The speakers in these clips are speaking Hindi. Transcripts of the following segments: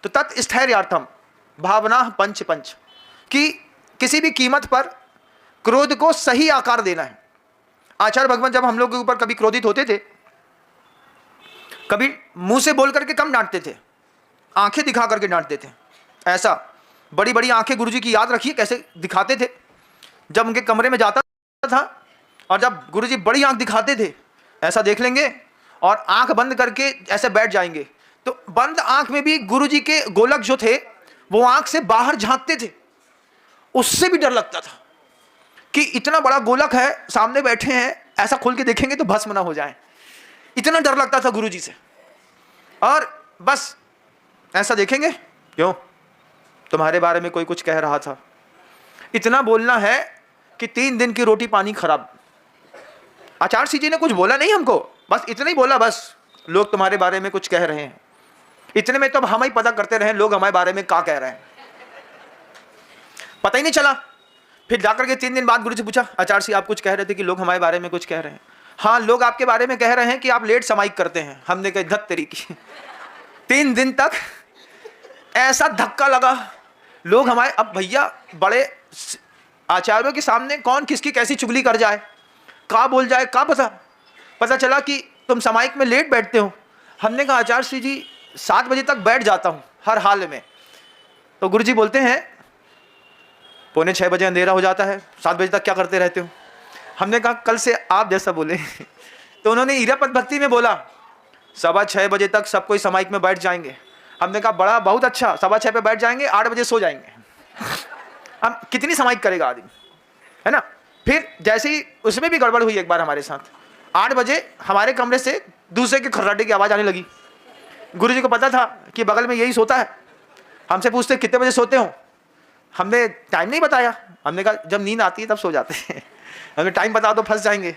तो तत्स्थैर्यार्थम भावना पंच पंच, कि किसी भी कीमत पर क्रोध को सही आकार देना है। आचार्य भगवान जब हम लोग के ऊपर कभी क्रोधित होते थे, कभी मुंह से बोल करके कम डांटते थे, आंखें दिखा करके डांटते थे। ऐसा बड़ी बड़ी आंखें गुरुजी की याद रखिए कैसे दिखाते थे। जब उनके कमरे में जाता था और जब गुरुजी बड़ी आंख दिखाते थे, ऐसा देख लेंगे और आंख बंद करके ऐसे बैठ जाएंगे, तो बंद आंख में भी गुरुजी के गोलक जो थे वो आंख से बाहर झांकते थे। उससे भी डर लगता था कि इतना बड़ा गोलक है, सामने बैठे हैं, ऐसा खोल के देखेंगे तो भस्म ना हो जाए। इतना डर लगता था गुरुजी से। और बस ऐसा देखेंगे, क्यों तुम्हारे बारे में कोई कुछ कह रहा था। इतना बोलना है कि 3 दिन की रोटी पानी खराब। आचार्य जी ने कुछ बोला नहीं हमको, बस इतना ही बोला, बस लोग तुम्हारे बारे में कुछ कह रहे हैं। इतने में तो हम ही पता करते रहे लोग हमारे बारे में क्या कह रहे हैं, पता ही नहीं चला। फिर जाकर के 3 दिन बाद गुरु जी पूछा, आचार्य जी आप कुछ कह रहे थे कि लोग हमारे बारे में कुछ कह रहे हैं। हाँ, लोग आपके बारे में कह रहे हैं कि आप लेट समाइक करते हैं। हमने कहा धत तेरी की। 3 दिन तक ऐसा धक्का लगा, लोग हमारे, अब भैया बड़े आचार्यों के सामने कौन किसकी कैसी चुगली कर जाए, क्या बोल जाए, क्या पता चला कि तुम समाइक में लेट बैठते हो। हमने कहा आचार्य जी 7 बजे तक बैठ जाता हूँ हर हाल में। तो गुरुजी बोलते हैं 5:45 बजे अंधेरा हो जाता है, 7 बजे तक क्या करते रहते हो। हमने कहा कल से आप जैसा बोले। तो उन्होंने इरापद भक्ति में बोला 6:15 बजे तक सब कोई समाइक में बैठ जाएंगे। हमने कहा बड़ा बहुत अच्छा, 6:15 पे बैठ जाएंगे, 8 बजे सो जाएंगे। अब कितनी समाइक करेगा आदमी, है ना। फिर जैसे ही उसमें भी गड़बड़ हुई एक बार हमारे साथ, 8 बजे हमारे कमरे से दूसरे के खर्राटे की आवाज़ आने लगी। गुरुजी को पता था कि बगल में यही सोता है। हमसे पूछते कितने बजे सोते हो, हमने टाइम नहीं बताया। हमने कहा जब नींद आती है तब सो जाते हैं, हमें टाइम बताओ तो फंस जाएंगे।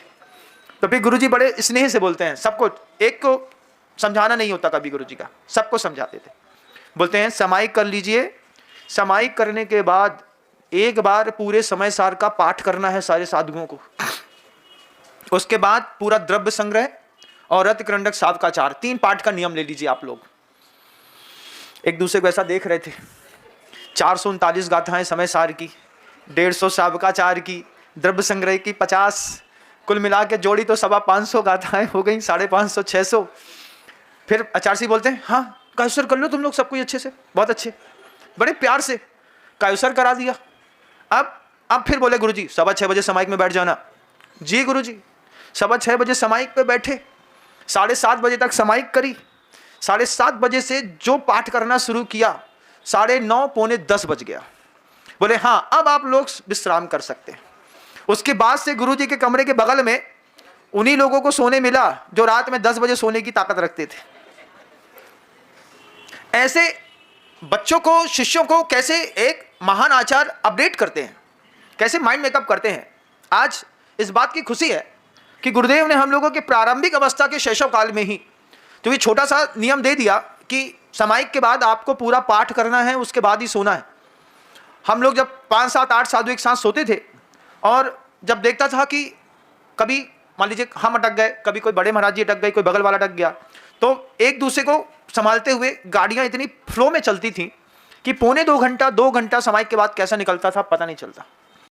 तो फिर गुरुजी बड़े स्नेह से बोलते हैं, सबको, एक को समझाना नहीं होता कभी गुरुजी का, सबको समझाते थे। बोलते हैं समाइक कर लीजिए, समाइक करने के बाद एक बार पूरे समय सार का पाठ करना है सारे साधुओं को। उसके बाद पूरा द्रव्य संग्रह और रत कृंडक सावकाचार, 3 पाठ का नियम ले लीजिए आप लोग। एक दूसरे को ऐसा देख रहे थे। 439 गाथाएं समय सार की, 150 सावकाचार की, द्रव्य संग्रह की 50, कुल मिला के जोड़ी तो 550 गाथाएं हो गई, 550 600। फिर आचार्य जी बोलते हैं हाँ कायुसर कर लो तुम लोग सब कुछ अच्छे से, बहुत अच्छे, बड़े प्यार से कायुसर करा दिया। अब फिर बोले गुरुजी 6:15 बजे समाइक में बैठ जाना। जी गुरुजी 6:15 बजे समाइक पे बैठे, 7:30 बजे तक समाइक करी। 7:30 बजे से जो पाठ करना शुरू किया, 9:30 पौने 10 बज गया। बोले हाँ अब आप लोग विश्राम कर सकते हैं। उसके बाद से गुरुजी के कमरे के बगल में उन्हीं लोगों को सोने मिला जो रात में 10 बजे सोने की ताकत रखते थे। ऐसे बच्चों को, शिष्यों को कैसे एक महान आचार्य अपडेट करते हैं, कैसे माइंड मेकअप करते हैं। आज इस बात की खुशी है कि गुरुदेव ने हम लोगों के प्रारंभिक अवस्था के शैशव काल में ही तो ये छोटा सा नियम दे दिया कि समाइक के बाद आपको पूरा पाठ करना है, उसके बाद ही सोना है। हम लोग जब 5 7 8 साधु एक साथ सोते थे और जब देखता था कि कभी मान लीजिए हम अटक गए, कभी कोई बड़े महाराज जी अटक गए, कोई बगल वाला अटक गया, तो एक दूसरे को संभालते हुए गाड़ियां इतनी फ्लो में चलती थी कि 1.25 घंटा 2 घंटा समाइक के बाद कैसा निकलता था पता नहीं चलता।